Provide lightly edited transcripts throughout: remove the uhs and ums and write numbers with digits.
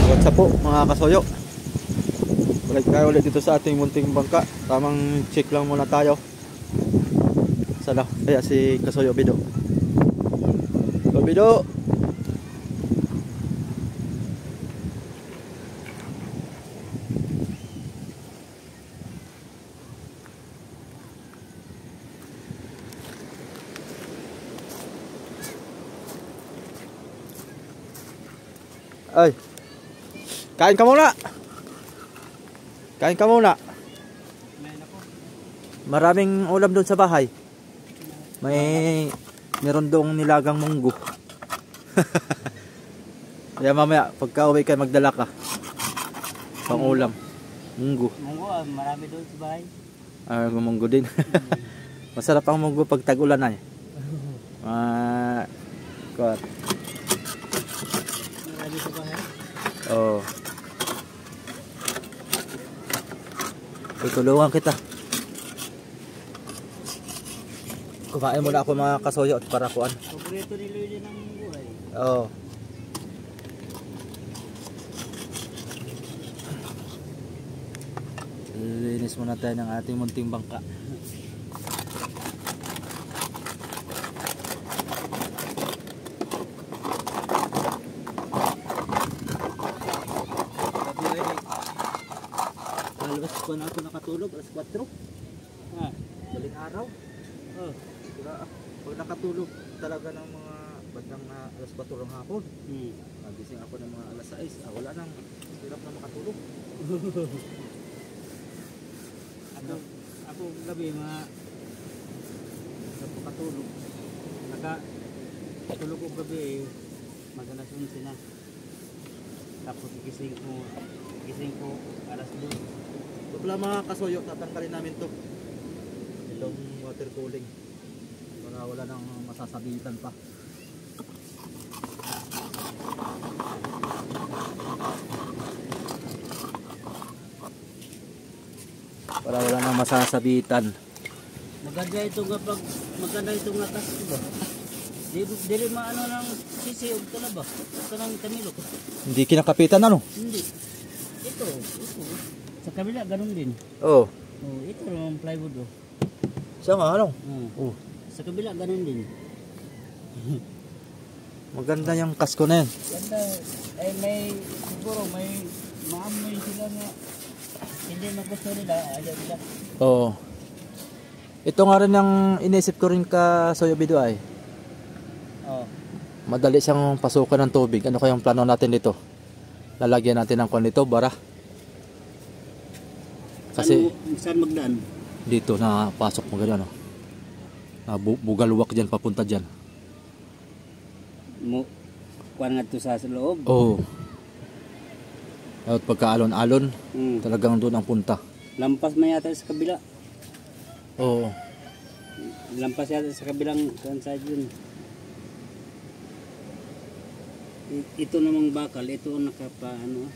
What's up po mga kasoyo, balik tayo ulit dito sa ating munting bangka. Tamang check lang muna tayo. Sana kaya si Kasoyo Bido. Bido, ay, kain ka muna. Kain ka muna. Maraming ulam doon sa bahay. Meron doong nilagang munggo. Kaya mamaya pagka uwi kayo magdala ka pang ulam. Munggo. Munggo, marami doon sa bahay. Munggo din. Masarap ang munggo pag tag-ulan ay. Kuat. Marami sa bahay. Oh. Tutulungan kita. Kumain muna ako mga kasoyo at para kuan. Paborito ni Luigi ng buhay. Oo. Linis muna tayo ng ating munting bangka. Lalabas ko na ako nakatulog alas 4. Galing araw. Pag nakatulog talaga ng mga bandang na alas 4 ng hapon. Nagising ako ng mga alas 6. Wala nang hirap na makatulog. Ako gabi mga nakatulog. Nakatulog ko gabi mag-alas 11 na. Tapos gising ko alas 2. So pala mga kasoyo, tatanggalin namin to. Itong water cooling. Para wala nang masasabitan pa. Para wala nang masasabitan. Maganda ito kapag maganda ito nga tas, diba? Dili maano ng sisi o talaba. Ito ng tamilok. Hindi kinakapitan ano? Hindi. Ito. Sa kabila ganun din. Oo. Oh, ito yung plywood oh. Siya nga ano? Oh. Sa kabila ganun din. Maganda yung kasko na yan. Ganda. Ay may siguro may maamoy sila nga hindi magusto nila. Ayaw nila. Oo. Ito nga rin ang inisip ko rin ka Soyo Bido ay. Oh. Madali siyang pasukan ng tubig. Ano kayang plano natin dito? Lalagyan natin ng kon dito, bara. Kasi saan magdaan? dito na pasok mo ganyan, no? Bugalwak dyan, papunta dyan. Kuha nga ito sa loob? Oo. At pagka-alon-alon, talagang doon ang punta. Lampas man yata sa kabila. Oo. Lampas yata sa kabilang side yun. Ito namang bakal, ito nakapaano.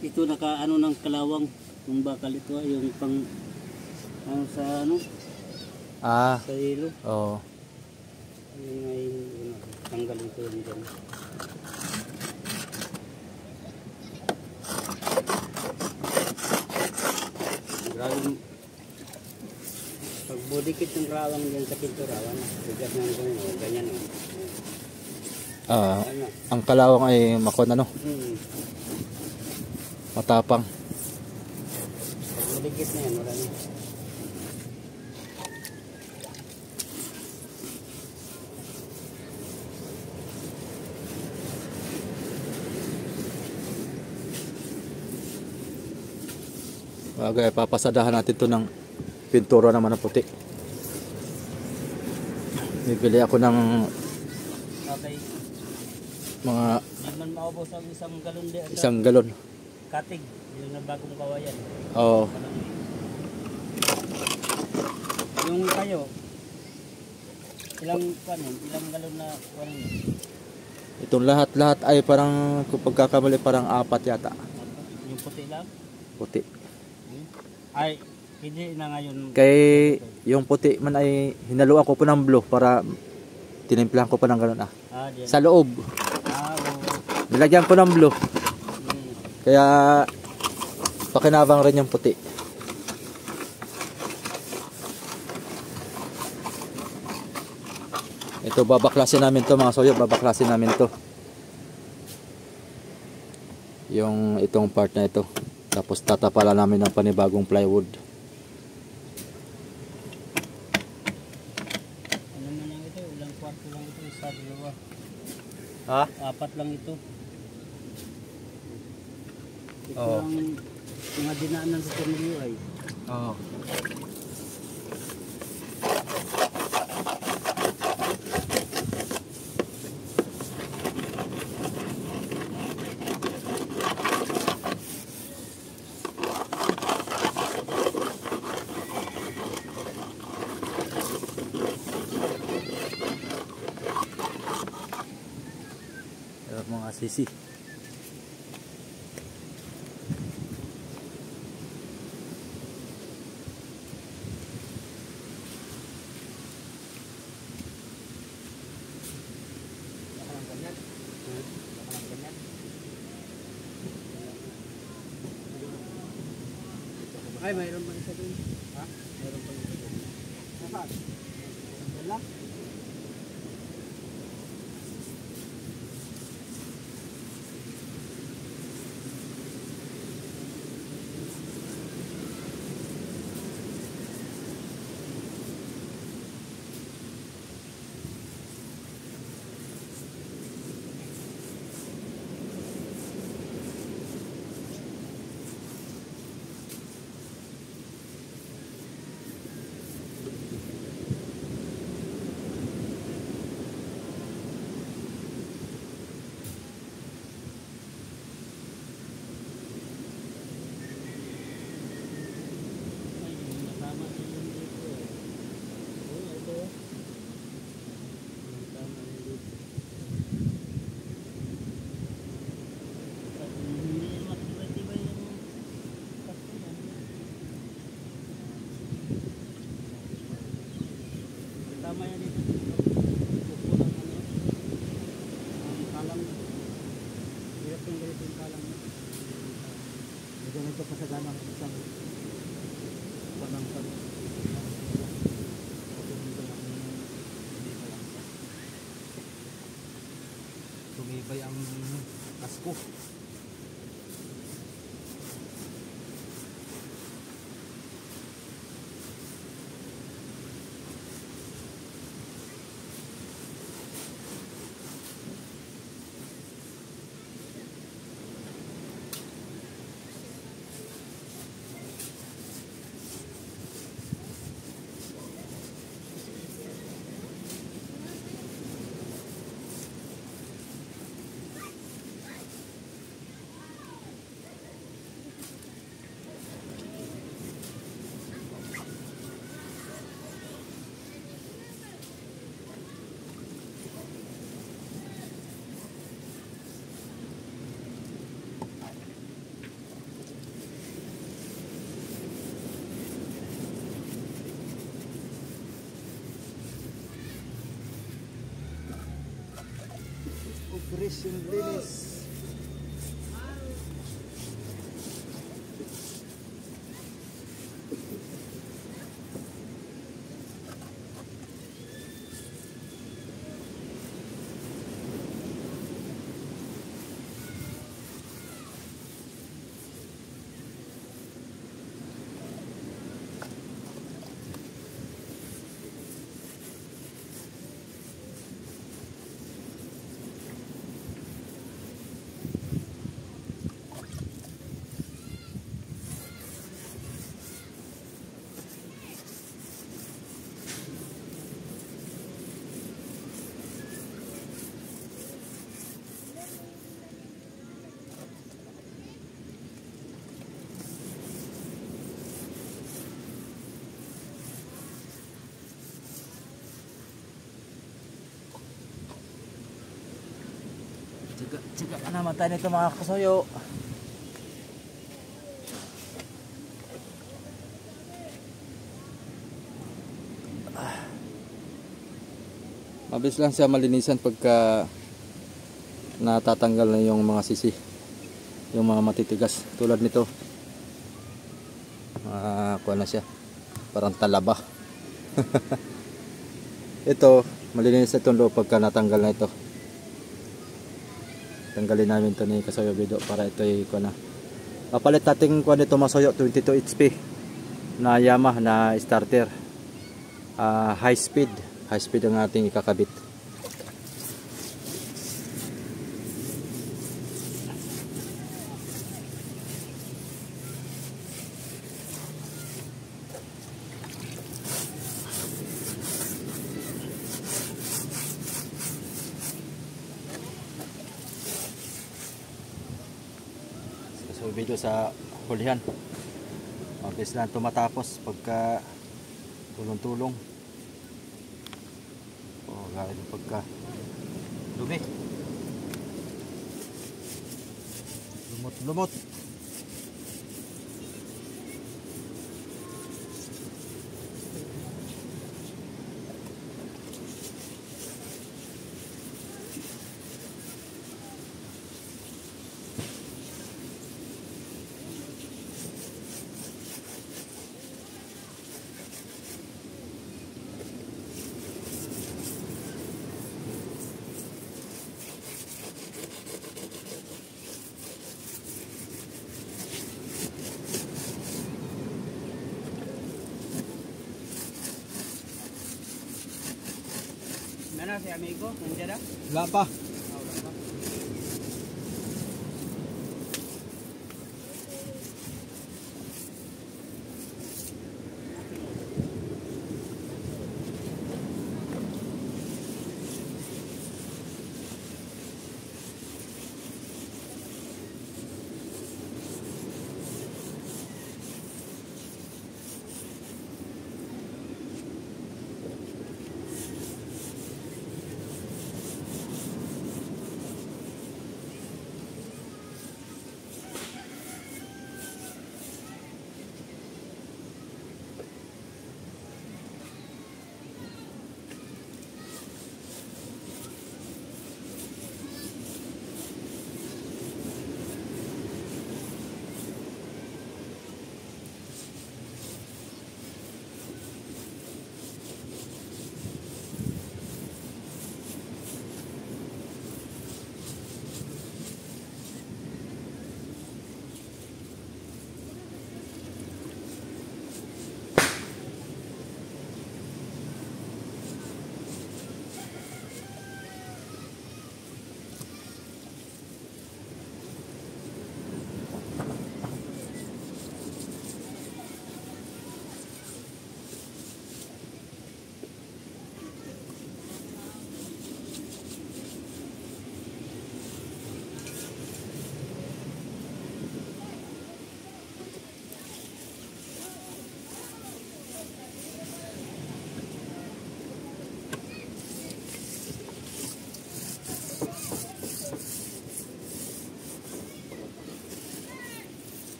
Ito nakaano ng kalawang. Yung bakal ito yung pang ano sa ano? Sa hilo. Oo. Yung ay tanggalin ko yun dyan. Grabe. Pag budikit ng rawang dyan sa pinturawan, bigat ng ganyan o. Ang kalawang ay makon ano? Matapang. Pag budikit na yan, wala na. Bagay, papasadahan natin to ng pintura naman na puti. Bibili ako ng Okay. mga Hindi man maubos ang isang galon din. isang galon. Katig, yung na bagong kawayan. Oo. Yung kayo, ilang galon na kuwan niyo? Itong lahat ay parang kung pagkakamali parang 4 yata. Yung puti lang? Puti. Ay, hindi na ngayon. Kay yung puti man ay hinaluan ko po ng blue para tinimplahan ko pa ng ganun Diyan. sa loob. Oo. Nilagyan ko ng blue. Kaya pakinabang rin yung puti. Ito babaklasin namin to mga soyo, babaklasin namin to. Yung itong part na ito. Tapos tatapalan namin ng panibagong plywood. Ano man lang ito, ilang kwarto lang ito, isa, dalawa. Ha? 4 lang ito. Ito Oo. ang mga dinaanan sa Cornelio ay. Oo. Mga sisi. Ay, mayroon pa isa doon. Ha? Mayroon pa isa doon. Nasaan? Wala? Tama yan dito. Upo lang ano. Ang kalang. Hirap yung ganito yung kalang. Medyo nagpapasagana ko isang panangkan. Tumibay ang kasko. Operation Linis. Tsaga naman tayo nito mga kasoyo. Mabilis lang siya malinisan pagka natatanggal na yung mga sisi. Yung mga matitigas tulad nito. Kuha na siya. Parang talaba. Ito, malinis itong loob pagka natanggal na ito. Tanggalin namin ito ni Kasoyo Bido para ito ay kuha na. Papalit natin kuha nito Masoyo, 22 HP na Yamaha na starter. High speed ang ating ikakabit. So video sa hulihan. Mabilis lang tumatapos pagka tulong-tulong. Gaya ng pagka dumi. Lumot. Mana si amigo? Nandiyan na? Wala pa.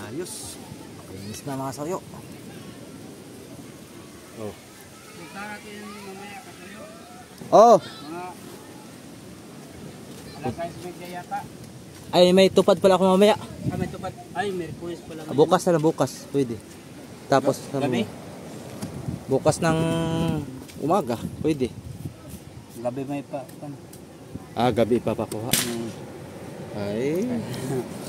Ayos. Linis na mga sayo. Oh. Punta natin mamaya Kasoyo. Oh. Mga alas 6:30 yata. Ay, may tupad pala ako mamaya. May tupad. Ay, Merkulis pala. Bukas na lang, bukas. Pwede. Tapos gabi? Bukas ng umaga. Pwede. Gabi may pa. Gabi pa pakuha. Ay. Gabi.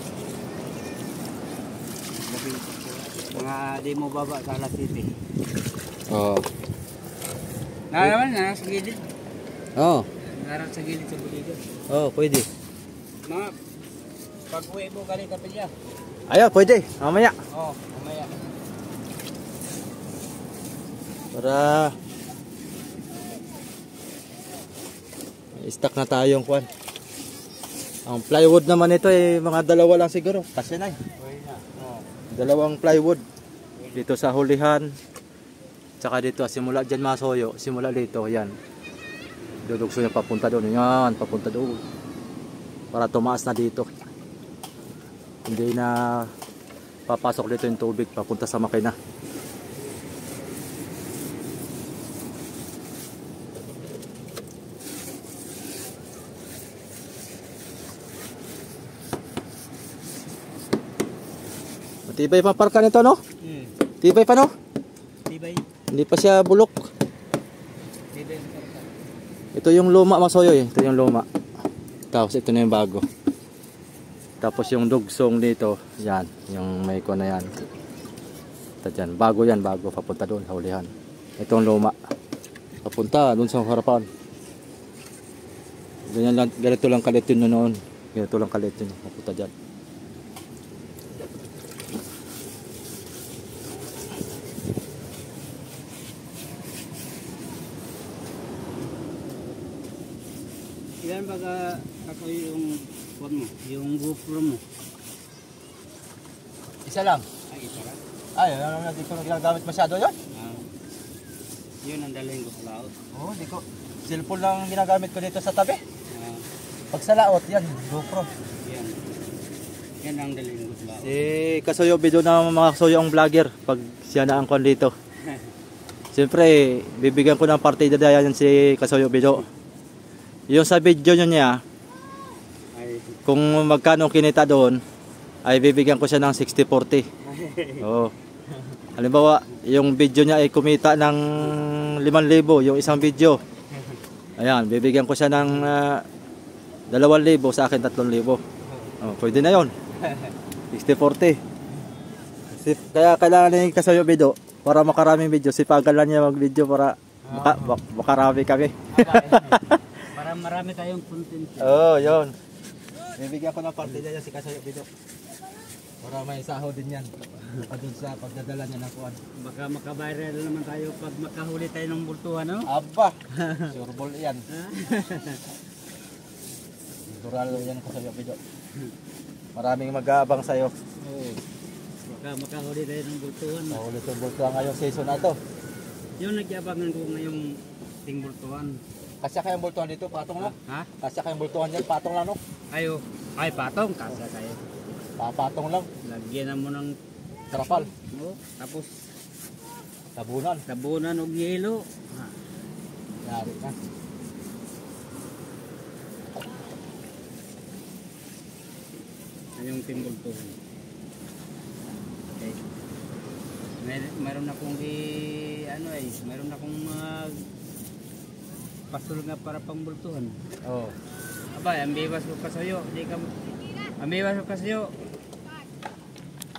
Mga di mo baba sa alas 7. Oh. Naman na sa gilid. Oh. Naran sa gilid sa buligan. Oh, pwede. Mga pag-uwi mo galing kapilya. Ayo, pwede. Mamaya. Oo, mamaya. Para stock na tayong kwan. Ang plywood naman ito ay mga dalawa lang siguro. Kasi na. Pwede na. Oo. Dalawang plywood. Dito sa hulihan. Tsaka dito, simula dyan Masoyo. Simula dito, yan. Dudugso niya papunta doon. Yan, papunta doon. Para tumaas na dito. Hindi na papasok dito yung tubig papunta sa makina. Tibay pa parka nito, no? Tibay pa, no? Tibay. Hindi pa siya bulok. Tibay sa parka. Ito yung luma, Masoyoy. Ito yung luma. Tapos ito na yung bago. Tapos yung dugsong dito, yan. Yung may ko na yan. Ito dyan. Bago yan, bago. Papunta doon sa hulihan. Itong luma. Papunta doon sa harapan. Ganyan lang, ganito lang kalit yun noon. Ganito lang kalit yun. Papunta dyan. Ilan baga ako yung phone mo, yung GoPro mo? Isa lang. Ay, isa lang. Ay, hindi ko ginagamit masyado yun. Yun ang dalhin ko sa laot. Oo, hindi ko. Cellphone lang ginagamit ko dito sa tabi. Pag sa laot, yan, GoPro. Yan. Yan ang dalhin ko sa laot. Si Kasoyo Bido na mga Kasoyo ang vlogger. Pag siya na angkon dito. Siyempre, bibigyan ko ng partida yan si Kasoyo Bido. Yung sa video niya, Ay. kung magkano kinita doon, ay bibigyan ko siya ng 60-40. Oo. Halimbawa, yung video niya ay kumita ng 5,000, yung isang video. Ayan, bibigyan ko siya ng 2,000, sa akin 3,000. Oh, pwede na yon. 60-40. Kaya kailangan ni Kasoyo Bido, para makaraming video, sipagan lang niya mag-video para makarami kami. Para marami tayong content. Oo, yun. Bibigyan ko ng partida niya si Kasoyo Bido. Para may sahod din yan. Doon sa pagdadala niya ng kuwan. Baka makaviral naman tayo pag makahuli tayo ng bultuhan, no? Aba, sureball yan. Duralo yan Kasoyo Bido. Maraming mag-aabang sa'yo. Oo. Baka makahuli tayo ng bultuhan. Ulit yung bultuhan ngayong season na to. Yung nagyabangan ko ngayong ting bultuhan. Kasya kayang bultuhan dito, patong lang. Ha? Kasya kayang bultuhan dyan, patong lang, no? Ayo. Ay, patong. Kasya tayo. Patong lang. Lagyan na mo ng Trapal. oh, tapos Tabunan. tabunan og yelo. Yari na. Yung timbultuhan. Okay. Mayroon akong mayroon akong mga pasul nga para pangbultuhan. Oo. Aba, ambiwas ko kasayo. Ambiwas ko kasayo.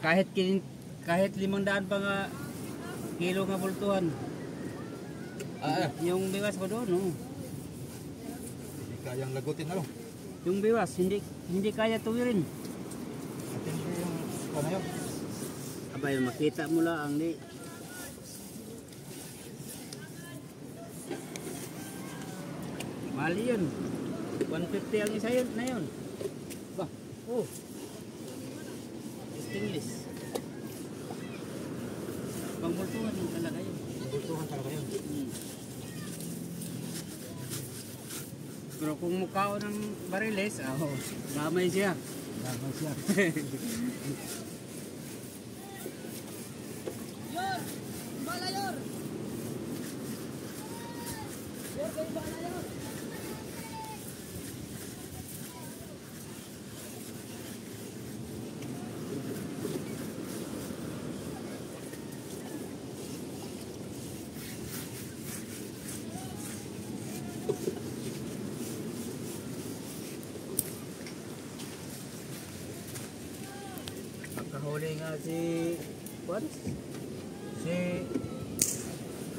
Kahit 500 pa nga kilo nga bultuhan. Yung biwas ko doon, no. Hindi kayang lagutin na, no? Yung biwas hindi kaya tuwirin. Matindi yung ano yun. Aba, yung makita mo lang di. Mali yun. 150 ang isa yun na yun. Ba, oh. Stainless. Pangbultuhan yung talaga yun. Bultuhan talaga yun. Pero kung mukha ng bariles, damay siya. Damay siya. Yor! Bala yor! Yor, kayo bala yor! Kahuli nga si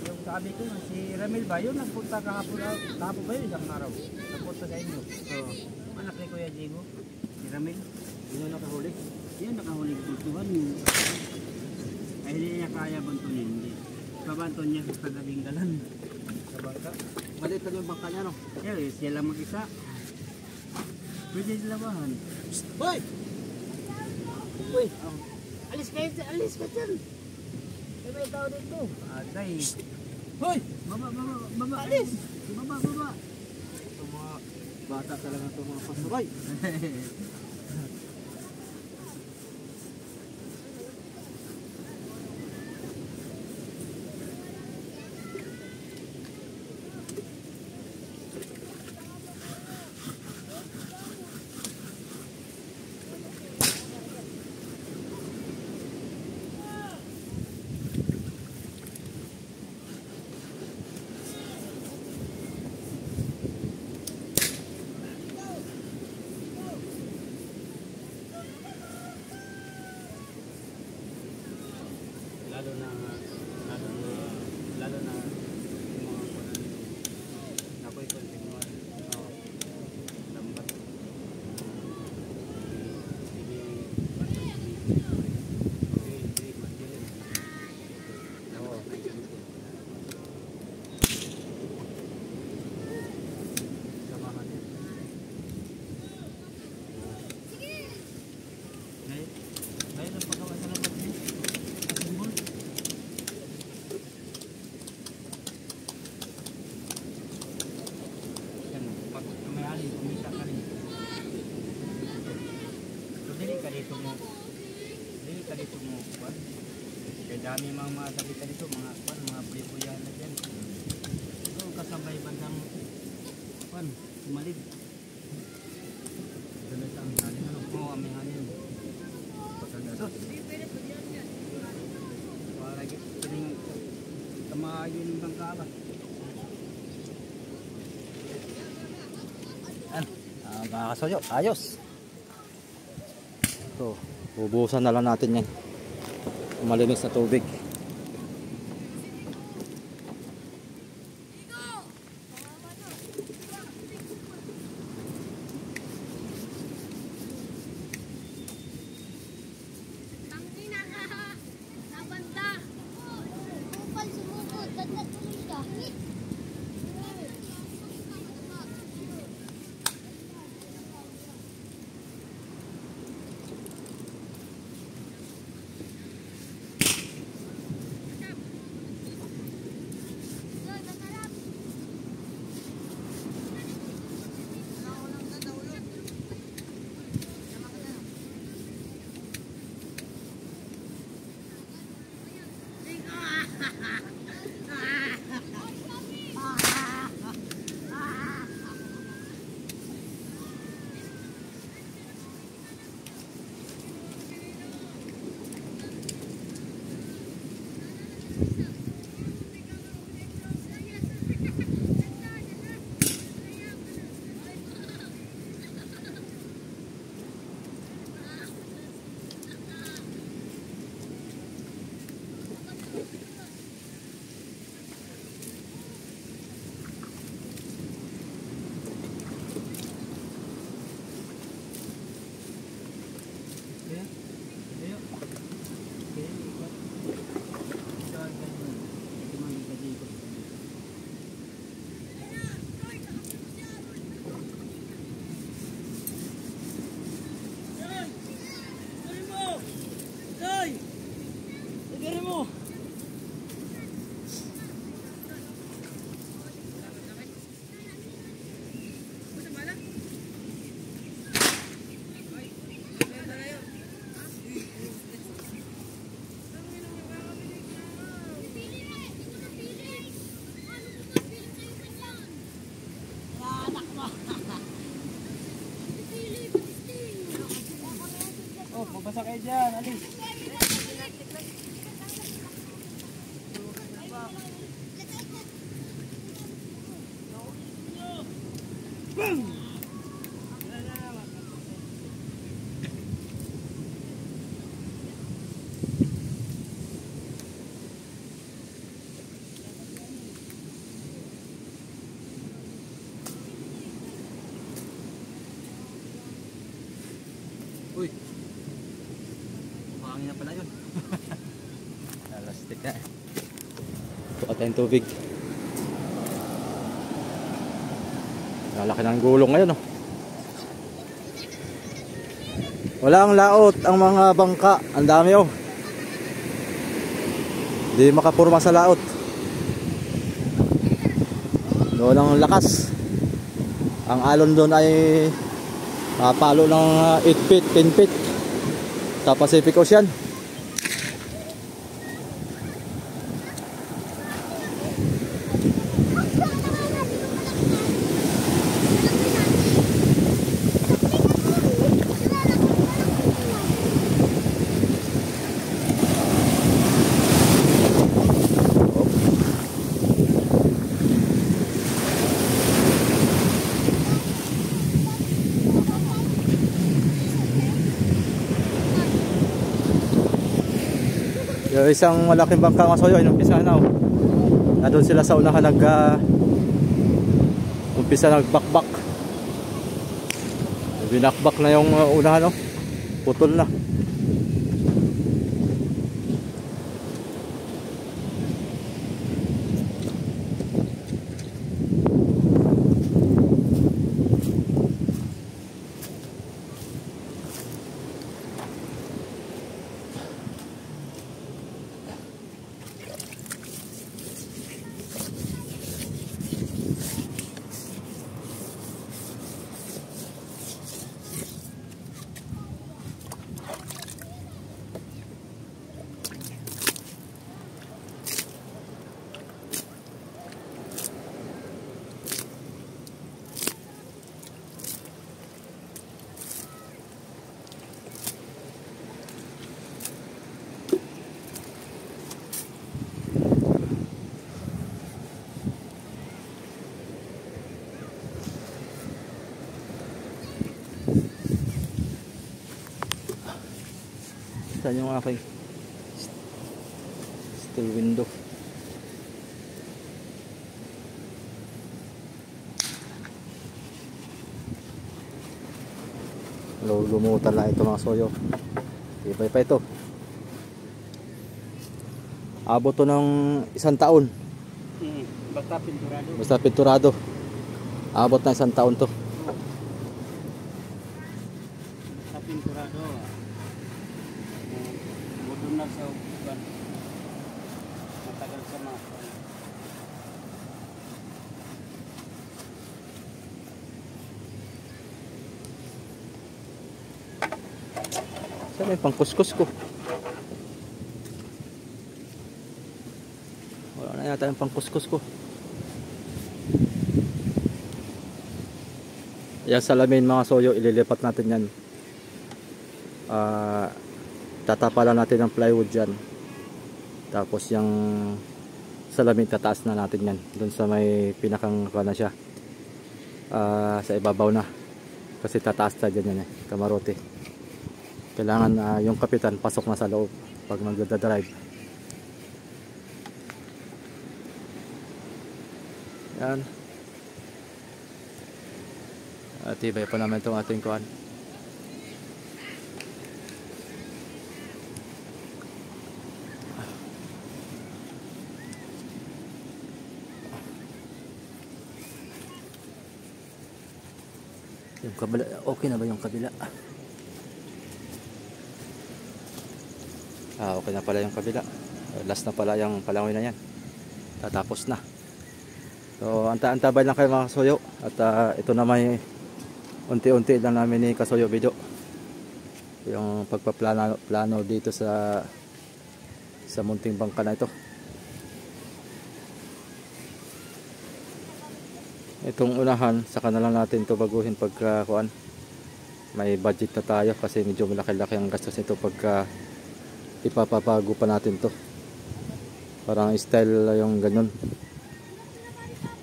yung sabi ko si Ramil ba yun nagpunta kahapon ba yun isang araw nagpunta sa inyo anak ni Kuya Jigo si Ramil Yun yung nakahuli. yun nakahuli kultuhan ay hindi niya kaya bantunin hindi pabanton niya sa tagabing galan Sa bangka. Maliit lang yung bangka niya, no? siya lang mag-isa pwede labahan Hoy! uy alis ka dyan may tao dito atay Hoy! baba alis baba Itong mga bata talaga itong mga pasabay. lalo na yung mga kunan ako'y continuous lambat sige hindi mandilim lambat na yun samahan niya ngayon ang paggawa sa lambat niya simbol. Yan, pag may-ari, kumita ka rin. So, dili ka dito mo, kuwan. Kaya dami mga sabi ka dito, mga kuwan, mga pripuyan na dyan. So, kasabay bandang, kuwan, sumalid. Dala sa aming hanin, ano? Oo, aming hanin. Pagkagasot. Para kining tamayin ng kaba. Mga kasoyo, ayos. So, ubusan na lang natin yan. Malinis na tubig. Basa kayo dyan, alis. Bang! Uy. Mahangin na pala yun. Elastic na eh. Tuka tayong tubig. Lalaki ng gulong ngayon oh. Walang laot ang mga bangka. Ang dami oh. Hindi makapurma sa laot. Doon ang lakas. Ang alon doon ay palo ng 8 feet, 10 feet sa Pacific Ocean. Yung isang malaking bangka mga soyo, inumpisa na. Nandun sila sa unahan umpisa nagbakbak. Binakbak na yung unahan, putol na. Saan yung aking steel window? Lumutan na ito mga soyo. Ibay pa ito. Abot to ng 1 taon. Basta pinturado. Basta pinturado. Abot na 1 taon to. Basta pinturado. Budon na sa uban. Matagal sa mga. Saan yung pangkuskus ko? Wala na yata yung pangkuskus ko. Yung salamin mga soyo, ililipat natin yan. Tatapalan natin ng plywood dyan. Tapos yung salamin tataas na natin yan. Doon sa may pinakang na siya. Sa ibabaw na. Kasi tataas na dyan yan kamarote. Kailangan yung kapitan pasok na sa loob pag magdadrive. Yan. Tibay pa naman itong ating kuhan. Yung kabila, okay na ba yung kabila? Okay na pala yung kabila. Last na pala yung palangoy na yan. Tatapos na. So antabay lang kayo mga kasoyo. At ito na may unti-unti lang namin ni Kasoyo video. Yung pagpaplano dito sa munting bangka na ito. Itong unahan, saka na lang natin ito baguhin pagka may budget na tayo kasi medyo malaki-laki ang gastos nito pagka ipapabago pa natin to. Parang style yung ganyan.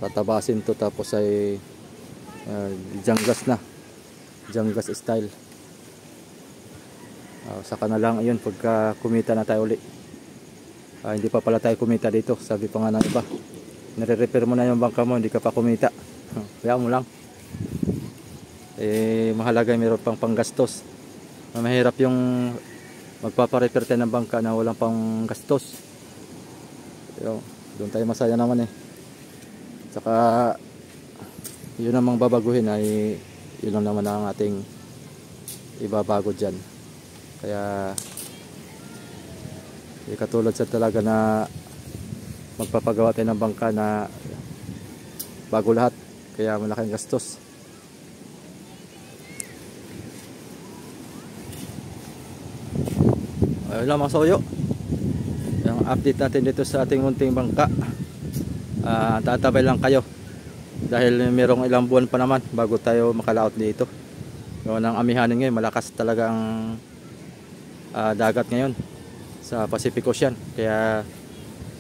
Tatabasin to tapos ay janggas na. Janggas style. Saka na lang ayun pagka kumita na tayo uli. Hindi pa pala tayo kumita dito. Sabi pa nga ng iba. Nare-repair mo na yung bangka mo, hindi ka pa kumita. Kaya mo lang. Mahalaga mayroon pang panggastos. Mahirap yung magpaparepair tayo ng bangka na walang pang gastos. Doon tayo masaya naman Saka yun namang babaguhin ay yun lang naman ang ating ibabago dyan. Kaya katulad sa talaga na magpapagawa tayo ng bangka na bago lahat. Kaya malaking gastos. Ayun lang mga soyo, yung update natin dito sa ating munting bangka. Tatabay lang kayo dahil merong ilang buwan pa naman bago tayo makalaot dito. Yung ang amihanin ngayon, malakas talaga ang dagat ngayon sa Pacific Ocean. Kaya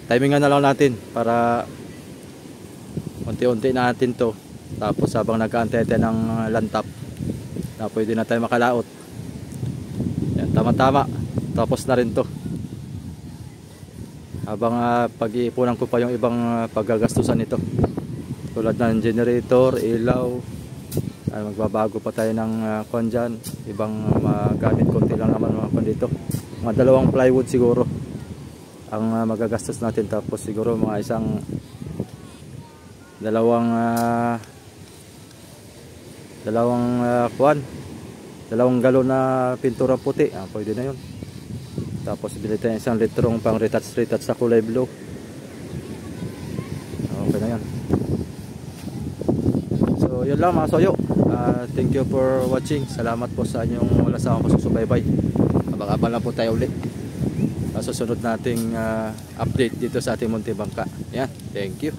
timingan na lang natin para unti-unti natin to. Tapos habang nag-aantay tayo ng lantap na pwede na tayo makalaot. Yan, tama-tama. Tapos na rin to. Habang pag-iipunan ko pa yung ibang paggagastusan nito. Tulad ng generator, ilaw. Magbabago pa tayo ng kwan dyan. Ibang magamit, konti lang naman mga kwan dito. Mga 2 plywood siguro ang magagastos natin. Tapos siguro mga dalawang galon na pintura puti. Pwede na yun. Tapos bili tayo 1 litrong pang retouch sa kulay blue. Okay na yan. So yun lang mga soyo. Thank you for watching. Salamat po sa inyong wala sa akong pagsusubaybay. Abang-abang lang po tayo ulit sa susunod nating update dito sa ating Muntinbangka. Yan, thank you.